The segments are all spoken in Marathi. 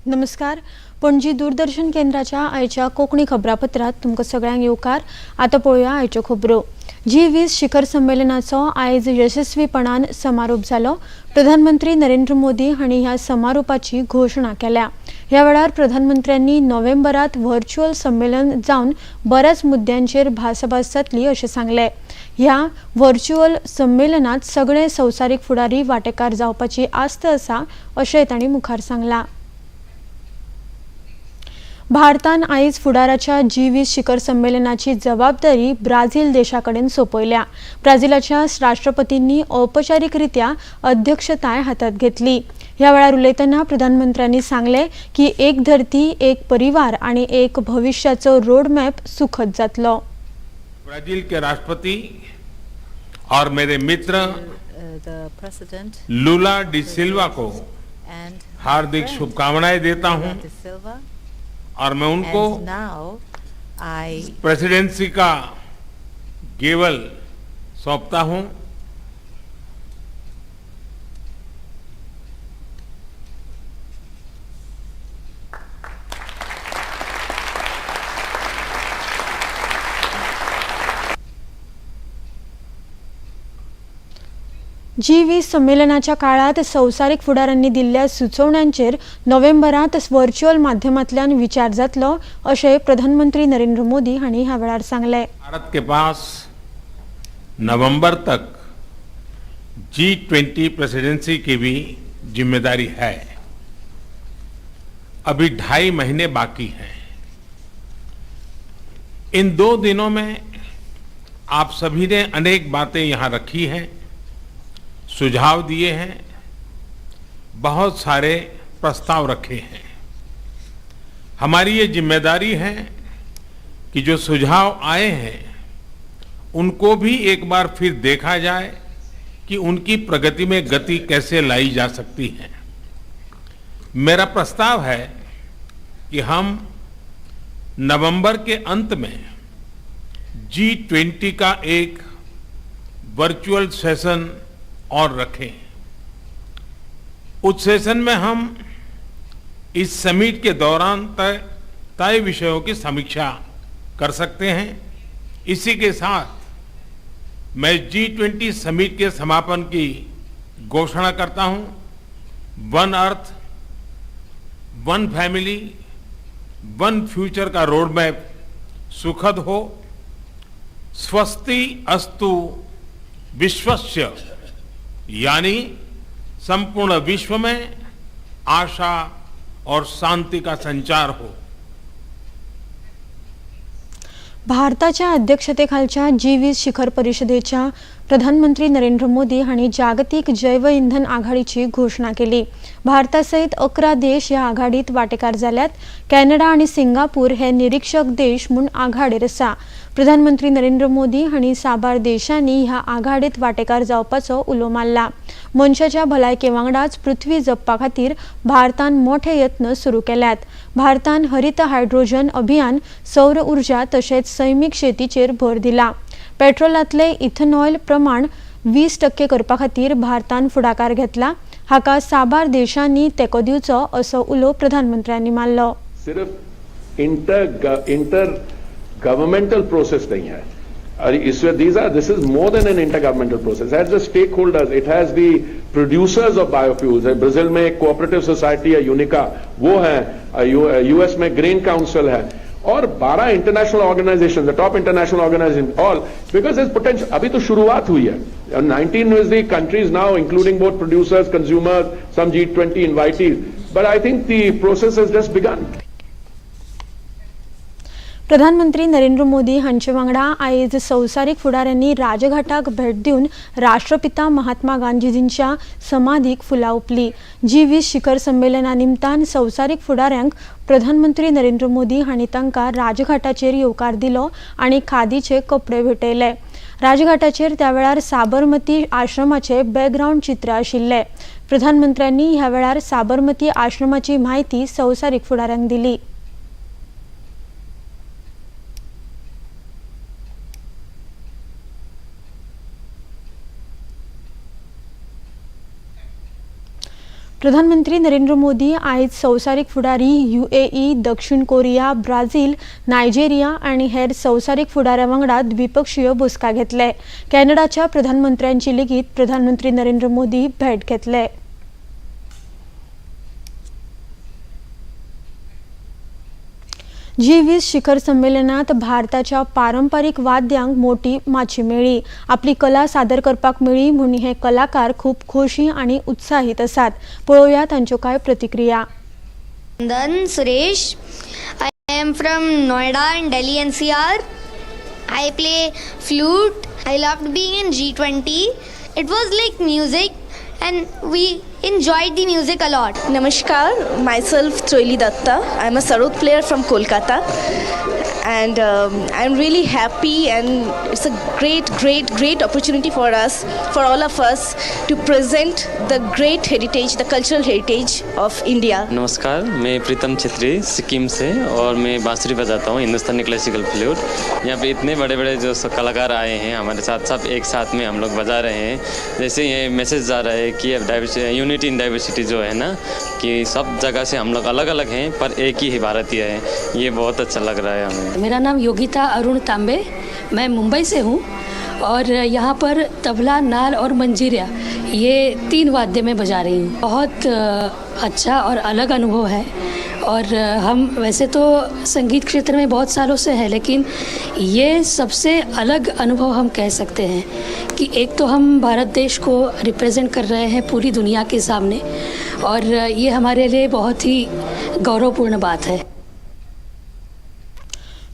नमस्कार. पणजी दूरदर्शन केंद्राच्या आयच्या कोंकणी खबरापत्रात तुमकां सगळ्यांक येवकार. आतां पळोवया आयच्यो खबरो. G20 शिखर संमेलनाचो आयज यशस्वीपणान समारोप जालो. प्रधानमंत्री नरेंद्र मोदी हांणी ह्या समारोपाची घोषणा केल्या. ह्या वेळार प्रधानमंत्र्यांनी नोव्हेंबरात व्हर्च्युअल संमेलन जावन बऱ्याच मुद्द्यांचेर भासाभास जातली अशें सांगलें. ह्या व्हर्च्युअल संमेलनात सगळे संवसारीक फुडारी वांटेकार जावपाची आस्त आसा अशेंय तांणी मुखार सांगलां. भारतान आयज फुडाराच्या G20 शिखर संमेलनाची जबाबदारी ब्राझील देशाकडेन सोपयल्या. ब्राझीलाच्या राष्ट्रपतींनी औपचारिकरित्या अध्यक्षताय हातात घेतली. ह्या वेळार उलयतना प्रधानमंत्र्यांनी सांगले की एक धरती, एक परिवार आणि एक भविष्याचो रोडमॅप सुखद जातलो. ब्राजील के राष्ट्रपति और मेरे मित्र लूला डी सिल्वा को हार्दिक शुभकामनाएं देता हूं और मैं उनको प्रेसिडेंसी का गेवल सौंपता हूं. G20 संमेलनाच्या काळात संवसारीक फुडाऱ्यांनी दिल्ल्या सुचोवण्यांचेर नोव्हेंबरात व्हर्च्युअल माध्यमांतल्यान विचार जातलो अशें प्रधानमंत्री नरेंद्र मोदी हांणी ह्या वेळार सांगले. भारत के पास नवंबर तक G20 प्रेसिडेंसी की भी जिम्मेदारी है. अभी 2.5 महीने बाकी हैं. इन 2 दिनों में आप सभी ने अनेक बातें यहां रखी हैं, सुझाव दिए हैं, बहुत सारे प्रस्ताव रखे हैं. हमारी ये जिम्मेदारी है कि जो सुझाव आए हैं उनको भी एक बार फिर देखा जाए कि उनकी प्रगति में गति कैसे लाई जा सकती है. मेरा प्रस्ताव है कि हम नवंबर के अंत में G20 का एक वर्चुअल सेशन और रखें. उस सेशन में हम इस समिट के दौरान तय विषयों की समीक्षा कर सकते हैं. इसी के साथ मैं G20 समिट के समापन की घोषणा करता हूं. One earth, one family, one future का रोड मैप सुखद हो. स्वस्ति अस्तु विश्वस्य, यानी संपूर्ण विश्व में आशा और शांति का संचार हो. भारताच्या अध्यक्षतेखालच्या G20 शिखर परिषदेच्या प्रधानमंत्री नरेंद्र मोदी हांणी जागतिक जैव इंधन आघाडीची घोषणा केली. भारतासहित 11 देश ह्या आघाडीत वांटेकार जाल्यात. कॅनडा आणि सिंगापूर हे निरीक्षक देश म्हूण आघाडीर आसा. प्रधानमंत्री नरेंद्र मोदी हांणी साबार देशांनी ह्या आघाडीत वांटेकार जावपाचो उलो मारला. मनशाच्या भलायके वांगडाच पृथ्वी जपपा खातीर भारतान मोठे यत्न सुरू केल्यात. भारतान हरित हायड्रोजन अभियान, सौर उर्जा तशेंच सैमीक शेतीचेर भर दिला. पेट्रोलांतले इथेनॉल प्रमाण 20% करपा खातीर भारतान फुडाकार घेतला. हाका साबार देशांनी तेको दिवचो असो उलो प्रधानमंत्र्यांनी मारलो. सिर्फ इंटर गवर्नमेंटल प्रोसेस नहीं है. This is more than an intergovernmental process. It has the stakeholders, it has the producers of biofuels. Brazil में एक कोऑपरेटिव सोसाइटी है यूनिका, वो है. US में ग्रेन काउंसिल है और 12 international organization, the top international organization, all because is potential. अभी तो शुरुआत हुई है. 19 is the countries now, including both producers, consumers, some G20 invitees. But I think the process has just begun. प्रधानमंत्री नरेंद्र मोदी हांचे वांगडा आयज संवसारीक फुडाऱ्यांनी राजघाटाक भेट दिवन राष्ट्रपिता महात्मा गांधीजींच्या समाधीक फुलां ओंपली. G20 शिखर संमेलना निमतान संवसारीक फुडाऱ्यांक प्रधानमंत्री नरेंद्र मोदी हांणी तांकां राजघाटाचेर येवकार दिलो आनी खादीचे कपडे भेटयले. राजघाटाचेर त्या वेळार साबरमती आश्रमाचे बॅकग्राउंड चित्र आशिल्ले. प्रधानमंत्र्यांनी ह्या वेळार साबरमती आश्रमाची म्हायती संवसारीक फुडाऱ्यांक दिली. प्रधानमंत्री नरेंद्र मोदी आयज संवसारीक फुडारी UAE, दक्षिण कोरिया, ब्राझील, नायजेरिया आणि हेर संवसारीक फुडाऱ्यां वांगडा द्विपक्षीय बसका घेतले. कॅनडाच्या प्रधानमंत्र्यांची लेगीत प्रधानमंत्री नरेंद्र मोदी भेट घेतले. G20 शिखर संमेलनात भारताच्या पारंपरिक वाद्यांक मोठी माची मेळ्ळी. आपली कला सादर करपाक मेळ्ळी म्हूण हे कलाकार खूप खोशी आणि उत्साहित आसात. पळोवया तांच्यो कांय प्रतिक्रिया. Then Suresh, I am from Noida and Delhi NCR. I play flute. I loved being in G20. It was like music and we enjoyed the music a lot. Namaskar, myself Troili Datta. I'm a sarod player from Kolkata, and I'm really happy, and it's a great opportunity for us, for all of us, to present the great heritage, the cultural heritage of India. नमस्कार, मैं प्रीतम छेत्री सिक्किम से और मैं बांसुरी बजाता हूँ, हिंदुस्तानी क्लासिकल फ्लूट. यहाँ पे इतने बड़े बड़े जो कलाकार आए हैं हमारे साथ, सब एक साथ में हम लोग बजा रहे हैं. जैसे ये मैसेज जा रहा है कि अब यूनिटी इन डाइवर्सिटी जो है ना, कि सब जगह से हम लोग अलग अलग हैं पर एक ही भारतीय है. ये बहुत अच्छा लग रहा है हमें. मेरा नाम योगिता अरुण तांबे, मैं मुंबई से हूँ और यहाँ पर तबला, नाल और मंजीरा ये 3 वाद्य में बजा रही हूँ. बहुत अच्छा और अलग अनुभव है. और हम वैसे तो संगीत क्षेत्र में बहुत सालों से हैं, लेकिन ये सबसे अलग अनुभव हम कह सकते हैं कि एक तो हम भारत देश को रिप्रेजेंट कर रहे हैं पूरी दुनिया के सामने, और ये हमारे लिए बहुत ही गौरवपूर्ण बात है.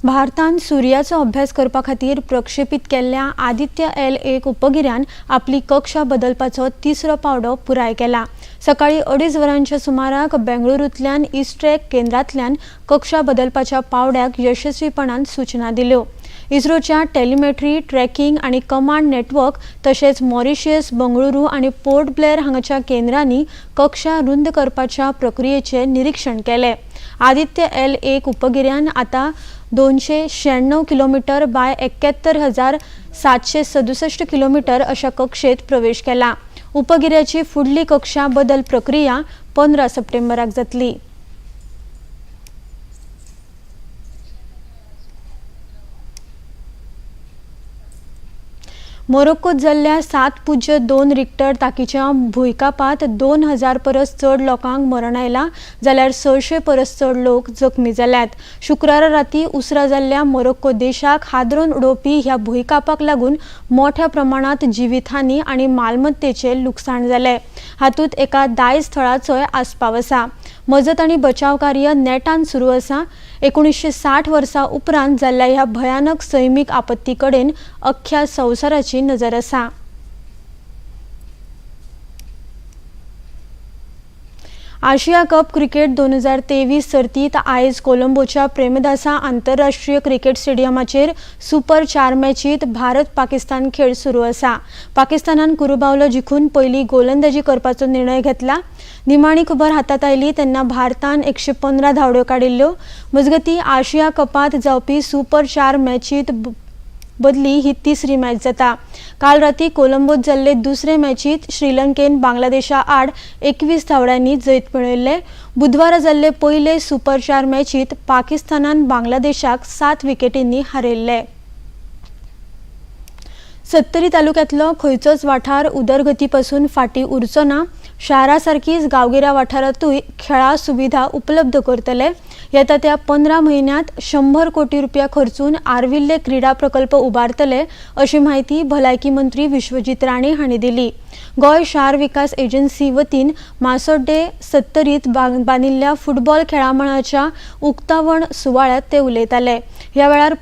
भारतान सूर्याचो अभ्यास करपा खातीर प्रक्षेपीत केल्ल्या आदित्य L1 उपगिऱ्यान आपली कक्षा बदलपाचो 3रो पावडो पुराय केला. सकाळी 2:30 वरांच्या सुमाराक बेंगळुरूंतल्यान इस्ट्रॅक केंद्रांतल्यान कक्षा बदलपाच्या पावड्याक यशस्वीपणान सूचना दिल्यो. इस्रोच्या टेलिमेट्री, ट्रॅकिंग आणि कमांड नेटवर्क तशेंच मॉरिशियस, बंगळुरू आणि पोर्ट ब्लेअर हांगाच्या केंद्रांनी कक्षा रुंद करपाच्या प्रक्रियेचे निरीक्षण केले. आदित्य L1 उपगिऱ्यान आता 296 किलोमीटर बाय 71,767 किलोमीटर अशा कक्षेत प्रवेश केला. उपगिऱ्याची फुडली कक्षा बदल प्रक्रिया 15 सप्टेंबराक जातली. मोरोक्कोत जाल्ल्या 7.2 रिक्टर ताकीच्या भुंयकापात 2000 परस चड लोकांक मरण आयलां, जाल्यार 600 परस चड लोक जखमी जाल्यात. शुक्रारा राती उसरा जाल्ल्या मोरोक्को देशाक हादरून उडोवपी ह्या भुंयकापाक लागून मोठ्या प्रमाणात जिवीतहानी आणि मालमत्तेचे लुकसाण जाले. हातूंत एका दायज स्थळाचोय आस्पाव आसा. मजत आणि बचाव कार्य नेटान सुरू आसा. 1960 वर्सां उपरांत जाल्ल्या ह्या भयानक सैमीक आपत्ती कडेन अख्ख्या संवसाराची नजर आसा. आशिया कप क्रिकेट 2023 सर्तीत आयज कोलंबोच्या प्रेमदासा आंतरराष्ट्रीय क्रिकेट स्टेडियमाचेर सुपर 4 मॅचीत भारत-पाकिस्तान खेळ सुरू आसा. पाकिस्तानान कुरुबावलो जिखून पयली गोलंदाजी करपाचो निर्णय घेतला. निमाणी खबर हातात आयली तेन्ना भारतान 115 धांवड्यो काडिल्ल्यो. मजगतीं आशिया कपांत जावपी सुपर 4 मॅचीत बदली ही 3री मॅच जाता. काल राती कोलंबोत जाल्ले दुसरे मॅचीत श्रीलंकेन बांगलादेशा आड 21 धांवड्यांनी जैत मेळयल्ले. बुधवारा जाल्ले पयले सुपर 4 मॅचीत पाकिस्तानान बांगलादेशाक 7 विकेटींनी हारयल्ले. सत्तरी तालुक्यातलो खंयचोच वाठार उदरगती पासून फाटी उरचो ना. शारासारखीच गांवगिऱ्या वाठारांतूय खेळा सुविधा उपलब्ध करतले. येता त्या 15 म्हयन्यांत 100 कोटी रुपया खर्चून आर्विल्ले क्रीडा प्रकल्प उबारतले, अशी माहिती भलायकी मंत्री विश्वजीत राणे हांणी दिली. गोंय शार विकास एजन्सी वतीन मासोड्डे सत्तरीत बांदिल्ल्या फुटबॉल खेळामळाच्या उक्तावण सुवाळ्यात ते उलयताले. ह्या वेळार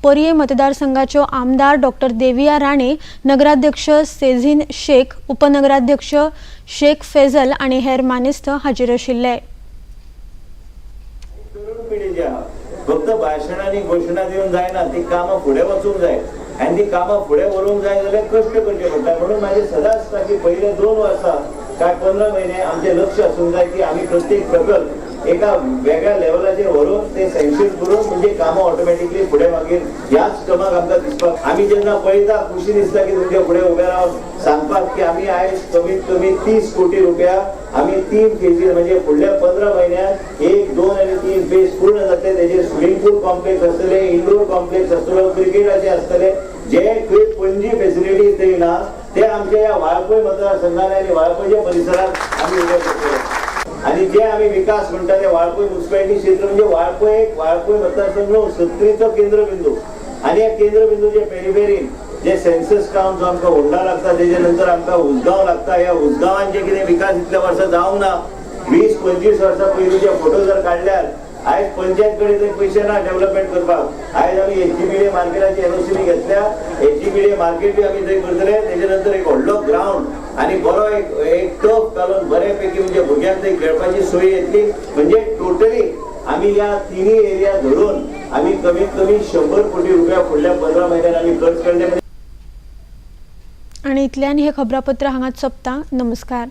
पर्ये मतदारसंघाच्यो आमदार डॉक्टर देविया राणे, नगराध्यक्ष सेझीन शेख, उपनगराध्यक्ष शेख फैजल आणि हेर मानेस्त हाजीर आशिल्ले. तरुण पिढी जी आहा फक्त भाषणांनी घोषणा दिवन जायना, ती कामां फुडें वचूंक जाय आनी ती कामां फुडें व्हरूंक जाय जाल्यार कश्ट करचे पडटा. म्हणून म्हाजी सदांच ताकी पयले 2 वर्सां काय 15 म्हयने आमचें लक्ष आसूंक जाय की आमी प्रत्येक प्रकल्प एका वेगळ्या लेवलाचेर व्हरून ते सँक्शन करून म्हणजे कामां ऑटोमॅटिकली फुडें मागीर ह्याच क्रमाक आमकां दिसपाक आमी जेन्ना पळयता खुशी दिसता की तुमच्या फुडें उबे रावन सांगपाक की आमी आयज कमीत कमी 30 कोटी रुपया आमी 3 फेजीस म्हणजे फुडल्या 15 म्हयन्यांत 1, 2 आनी 3 फेज पूर्ण जातले. तेजे स्विमींग पूल कॉम्प्लेक्स आसतले, इंडोर कॉम्प्लेक्स आसतलो, क्रिकेटाचे आसतले, जे खंय पणजी फेसिलिटीज थंय ना ते आमच्या ह्या वाळपय मतदारसंघात आनी वाळपयच्या परिसरात आमी उबे करतले. आणि जे आम्ही विकास म्हणटा ते वाळपय म्युनिसिपालिटी क्षेत्र म्हणजे वाळपय मतदारसंघ सत्तरीचो केंद्रबिंदू आणि या केंद्रबिंदूच्या पेरीफेरीन जे सेन्सस काउंट जो आमकां होंडा लागता तेजे नंतर आमकां उसगांव लागता. ह्या उसगांवान जे कितें विकास इतल्या वर्सां जावंक ना 20-25 वर्सां पयलींचे फोटो जर काडल्यार आयज पंचायत कडेन थंय पयशे ना डेव्हलपमेंट करपाक. आयज आमी एचजीबीडीए मार्केटाची एनओसी घेतल्या. एचजीबीडीए मार्केट बी आमी थंय करतले. तेजे नंतर एक व्हडलो ग्राउंड आणि बरो एक टफ घालून बऱ्यापैकी म्हणजे भुरग्यांक थंय खेळपाची सोय येतली. म्हणजे टोटली आमी ह्या तिनूय एरिया धरून आमी कमीत कमी 100 कोटी रुपया फुडल्या 15 म्हयन्यांत आमी खर्च केले. आणि इतल्यान हे खबरापत्र हांगाच सोंपता. नमस्कार.